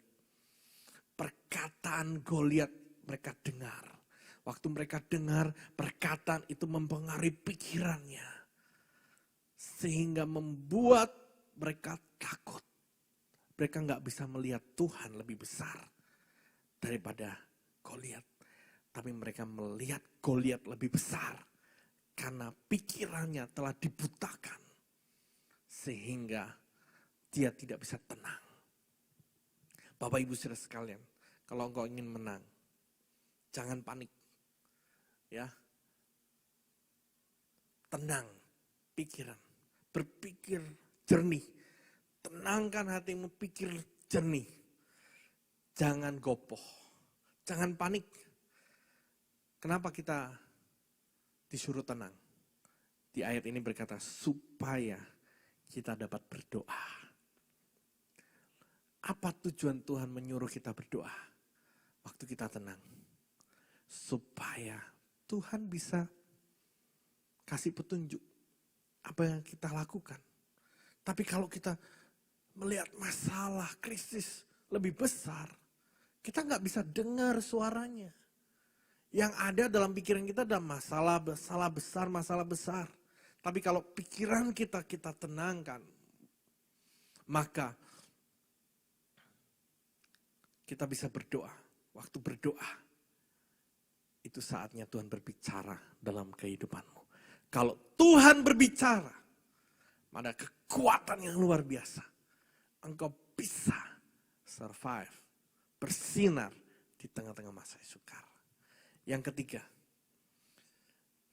Perkataan Goliat mereka dengar. Waktu mereka dengar, perkataan itu mempengaruhi pikirannya. Sehingga membuat mereka takut. Mereka nggak bisa melihat Tuhan lebih besar daripada Goliat. Tapi mereka melihat Goliat lebih besar. Karena pikirannya telah dibutakan. Sehingga dia tidak bisa tenang. Bapak Ibu Saudara sekalian, kalau engkau ingin menang, jangan panik. Ya. Tenang pikiran, berpikir jernih. Tenangkan hatimu, pikir jernih. Jangan gopoh, jangan panik. Kenapa kita disuruh tenang? Di ayat ini berkata, supaya kita dapat berdoa. Apa tujuan Tuhan menyuruh kita berdoa? Waktu kita tenang. Supaya Tuhan bisa kasih petunjuk apa yang kita lakukan. Tapi kalau kita melihat masalah, krisis lebih besar, kita nggak bisa dengar suaranya. Yang ada dalam pikiran kita adalah masalah besar. Tapi kalau pikiran kita tenangkan, maka kita bisa berdoa. Waktu berdoa, itu saatnya Tuhan berbicara dalam kehidupanmu. Kalau Tuhan berbicara, ada kekuatan yang luar biasa. Engkau bisa survive, bersinar di tengah-tengah masa sukar. Yang ketiga,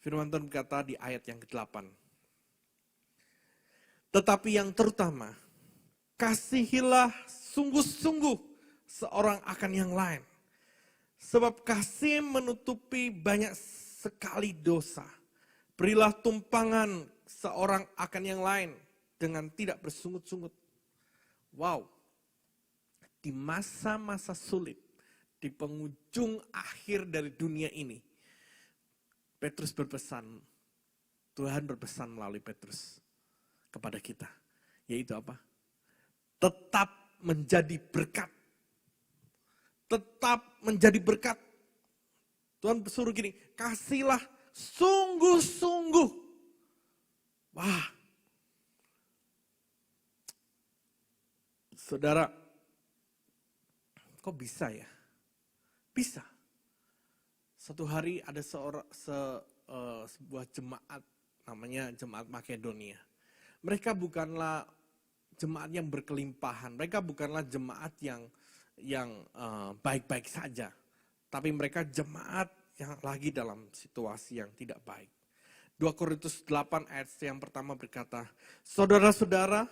firman Tuhan berkata di ayat yang ke-8. Tetapi yang terutama, kasihilah sungguh-sungguh seorang akan yang lain. Sebab kasih menutupi banyak sekali dosa. Berilah tumpangan seorang akan yang lain dengan tidak bersungut-sungut. Wow, di masa-masa sulit, di penghujung akhir dari dunia ini, Petrus berpesan, Tuhan berpesan melalui Petrus kepada kita. Yaitu apa? Tetap menjadi berkat. Tetap menjadi berkat. Tuhan suruh gini, kasihlah sungguh-sungguh. Wah. Saudara, kok bisa ya? Bisa. Satu hari ada sebuah jemaat, namanya Jemaat Makedonia. Mereka bukanlah jemaat yang berkelimpahan, mereka bukanlah jemaat yang baik-baik saja. Tapi mereka jemaat yang lagi dalam situasi yang tidak baik. 2 Korintus 8 ayat yang pertama berkata, saudara-saudara,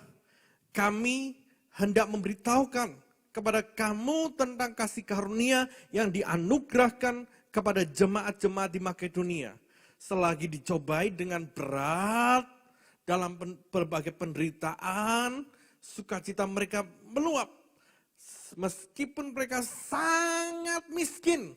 kami hendak memberitahukan kepada kamu tentang kasih karunia yang dianugerahkan kepada jemaat-jemaat di Makedonia. Selagi dicobai dengan berat dalam berbagai penderitaan, sukacita mereka meluap. Meskipun mereka sangat miskin,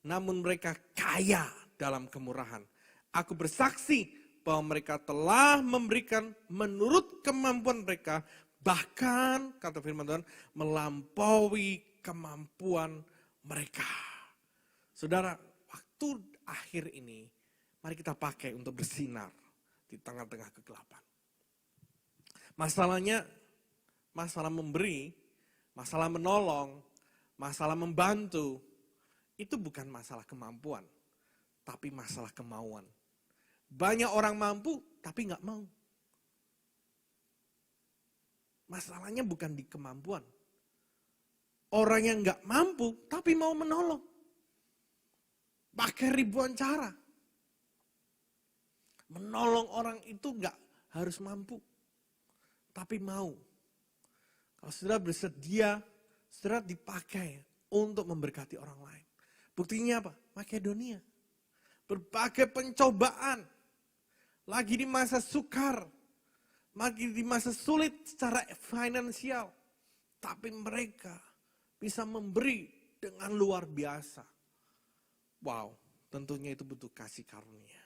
namun mereka kaya dalam kemurahan. Aku bersaksi bahwa mereka telah memberikan menurut kemampuan mereka, bahkan, kata firman Tuhan, melampaui kemampuan mereka. Saudara, waktu akhir ini, mari kita pakai untuk bersinar di tengah-tengah kegelapan. Masalahnya, masalah memberi, masalah menolong, masalah membantu, itu bukan masalah kemampuan, tapi masalah kemauan. Banyak orang mampu, tapi nggak mau. Masalahnya bukan di kemampuan. Orang yang nggak mampu, tapi mau menolong. Pakai ribuan cara. Menolong orang itu nggak harus mampu, tapi mau. Kalau saudara bersedia, saudara dipakai untuk memberkati orang lain. Buktinya apa? Makedonia. Berbagai pencobaan. Lagi di masa sukar. Lagi di masa sulit secara finansial. Tapi mereka bisa memberi dengan luar biasa. Wow, tentunya itu butuh kasih karunia.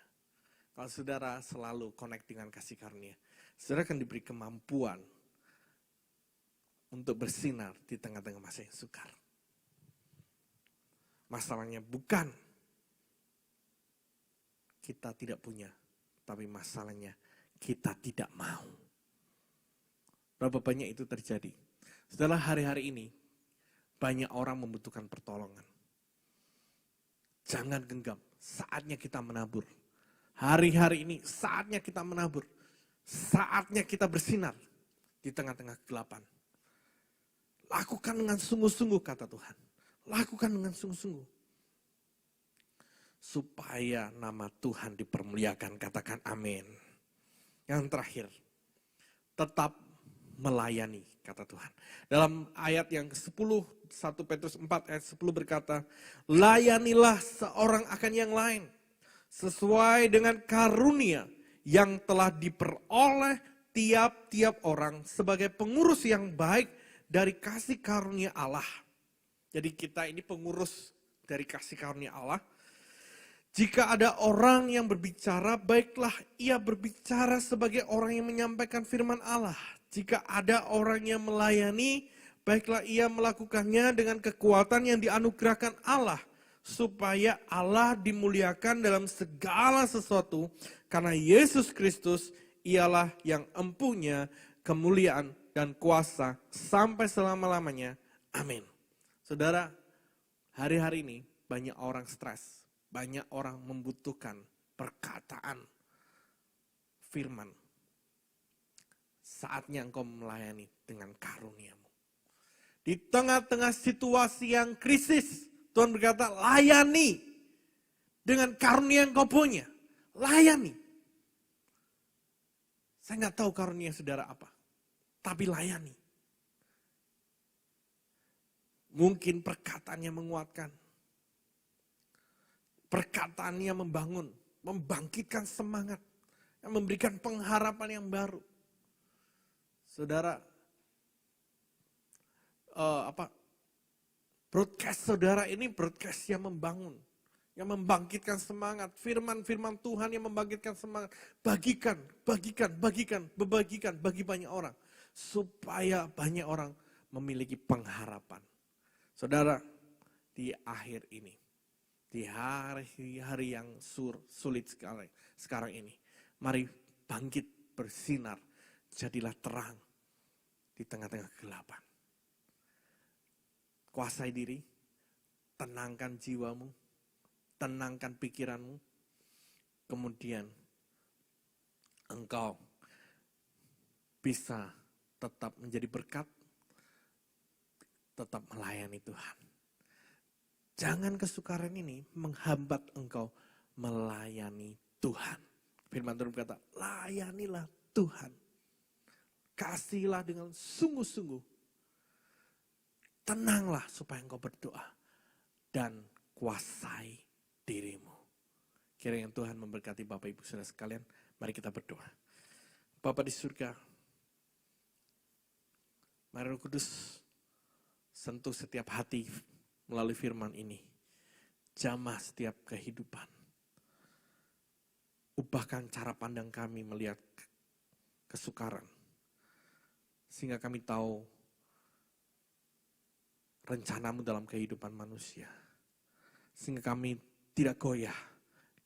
Kalau saudara selalu connect dengan kasih karunia, saudara akan diberi kemampuan untuk bersinar di tengah-tengah masa yang sukar. Masalahnya bukan kita tidak punya, tapi masalahnya kita tidak mau. Berapa banyak itu terjadi? Setelah hari-hari ini, banyak orang membutuhkan pertolongan. Jangan genggam, saatnya kita menabur. Hari-hari ini saatnya kita menabur. Saatnya kita bersinar di tengah-tengah kegelapan. Lakukan dengan sungguh-sungguh kata Tuhan. Lakukan dengan sungguh-sungguh. Supaya nama Tuhan dipermuliakan, katakan amin. Yang terakhir, tetap melayani, kata Tuhan. Dalam ayat yang ke-10, 1 Petrus 4 ayat 10 berkata, layanilah seorang akan yang lain, sesuai dengan karunia yang telah diperoleh tiap-tiap orang sebagai pengurus yang baik dari kasih karunia Allah. Jadi kita ini pengurus dari kasih karunia Allah. Jika ada orang yang berbicara, baiklah ia berbicara sebagai orang yang menyampaikan firman Allah. Jika ada orang yang melayani, baiklah ia melakukannya dengan kekuatan yang dianugerahkan Allah. Supaya Allah dimuliakan dalam segala sesuatu. Karena Yesus Kristus ialah yang empunya kemuliaan dan kuasa sampai selama-lamanya. Amin. Saudara, hari-hari ini banyak orang stres. Banyak orang membutuhkan perkataan firman. Saatnya engkau melayani dengan karuniamu. Di tengah-tengah situasi yang krisis, Tuhan berkata, layani dengan karunia yang kau punya. Layani. Saya nggak tahu karunia saudara apa, tapi layani. Mungkin perkataannya menguatkan. Perkataannya membangun, membangkitkan semangat, yang memberikan pengharapan yang baru. Saudara, broadcast saudara ini broadcast yang membangun, yang membangkitkan semangat. Firman-firman Tuhan yang membangkitkan semangat. Bagikan bagi banyak orang. Supaya banyak orang memiliki pengharapan. Saudara, di akhir ini, di hari-hari yang sulit sekarang ini, mari bangkit bersinar, jadilah terang di tengah-tengah kegelapan. Kuasai diri, tenangkan jiwamu, tenangkan pikiranmu, kemudian engkau bisa tetap menjadi berkat, tetap melayani Tuhan. Jangan kesukaran ini menghambat engkau melayani Tuhan. Firman Tuhan berkata, layanilah Tuhan. Kasihlah dengan sungguh-sungguh. Tenanglah supaya engkau berdoa. Dan kuasai dirimu. Kiranya Tuhan memberkati Bapak Ibu Saudara sekalian. Mari kita berdoa. Bapa di surga, mari Roh Kudus sentuh setiap hati melalui firman ini. Jamah setiap kehidupan. Ubahkan cara pandang kami melihat kesukaran. Sehingga kami tahu rencanamu dalam kehidupan manusia. Sehingga kami tidak goyah,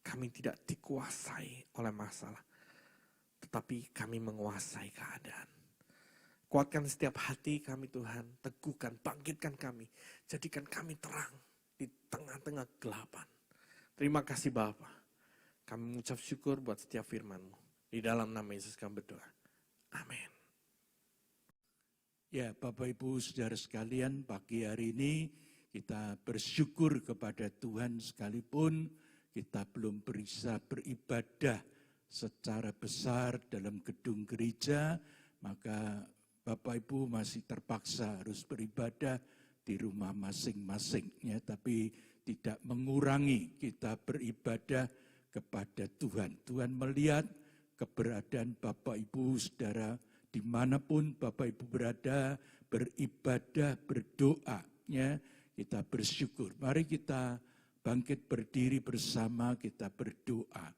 kami tidak dikuasai oleh masalah, tetapi kami menguasai keadaan. Kuatkan setiap hati kami Tuhan, teguhkan, bangkitkan kami, jadikan kami terang di tengah-tengah kegelapan. Terima kasih Bapa. Kami mengucap syukur buat setiap firman-Mu. Di dalam nama Yesus kami berdoa. Amin. Ya, Bapak Ibu Saudara sekalian, pagi hari ini kita bersyukur kepada Tuhan sekalipun kita belum bisa beribadah secara besar dalam gedung gereja, maka Bapak Ibu masih terpaksa harus beribadah di rumah masing-masing, ya, tapi tidak mengurangi kita beribadah kepada Tuhan. Tuhan melihat keberadaan Bapak Ibu Saudara dimanapun Bapak Ibu berada, beribadah, berdoa, ya, kita bersyukur. Mari kita bangkit berdiri bersama, kita berdoa.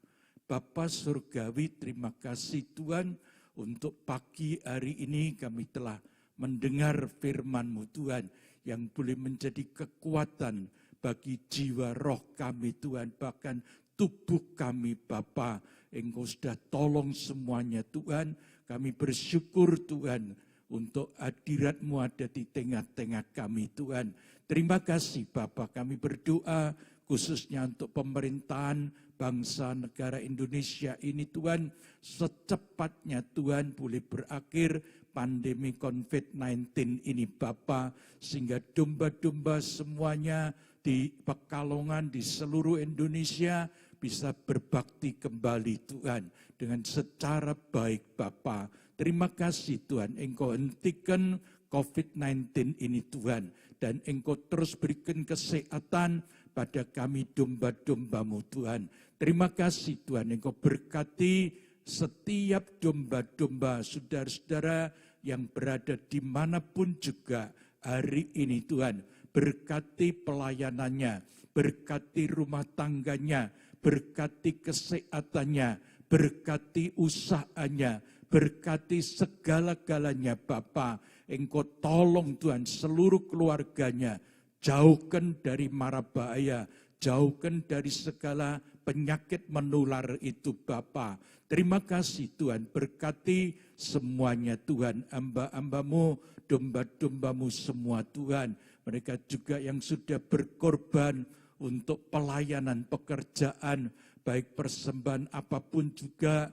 Bapa Surgawi, terima kasih Tuhan untuk pagi hari ini kami telah mendengar firman-Mu Tuhan yang boleh menjadi kekuatan bagi jiwa roh kami Tuhan, bahkan tubuh kami Bapa. Engkau sudah tolong semuanya Tuhan, kami bersyukur Tuhan untuk hadirat-Mu ada di tengah-tengah kami Tuhan. Terima kasih Bapa, kami berdoa khususnya untuk pemerintahan bangsa negara Indonesia ini Tuhan, secepatnya Tuhan boleh berakhir pandemi COVID-19 ini Bapa, sehingga domba-domba semuanya di Pekalongan, di seluruh Indonesia bisa berbakti kembali Tuhan dengan secara baik Bapa. Terima kasih Tuhan, Engkau hentikan COVID-19 ini Tuhan, dan Engkau terus berikan kesehatan pada kami domba-domba-Mu Tuhan. Terima kasih Tuhan, Engkau berkati setiap domba-domba saudara-saudara yang berada dimanapun juga hari ini Tuhan. Berkati pelayanannya, berkati rumah tangganya, berkati kesehatannya, berkati usahanya, berkati segala-galanya Bapa. Engkau tolong Tuhan seluruh keluarganya, jauhkan dari mara bahaya, jauhkan dari segala penyakit menular itu Bapa. Terima kasih Tuhan, berkati semuanya Tuhan, hamba-hamba-Mu, domba-domba-Mu semua Tuhan. Mereka juga yang sudah berkorban untuk pelayanan pekerjaan, baik persembahan apapun juga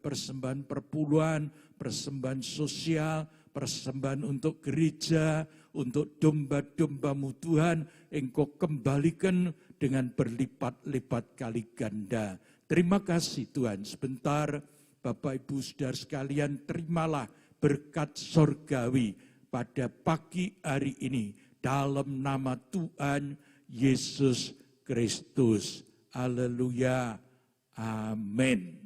persembahan perpuluhan, persembahan sosial, persembahan untuk gereja, untuk domba-domba-Mu Tuhan, Engkau kembalikan dengan berlipat-lipat kali ganda. Terima kasih Tuhan. Sebentar Bapak Ibu Saudara sekalian, terimalah berkat sorgawi pada pagi hari ini dalam nama Tuhan Yesus Kristus. Haleluya. Amin.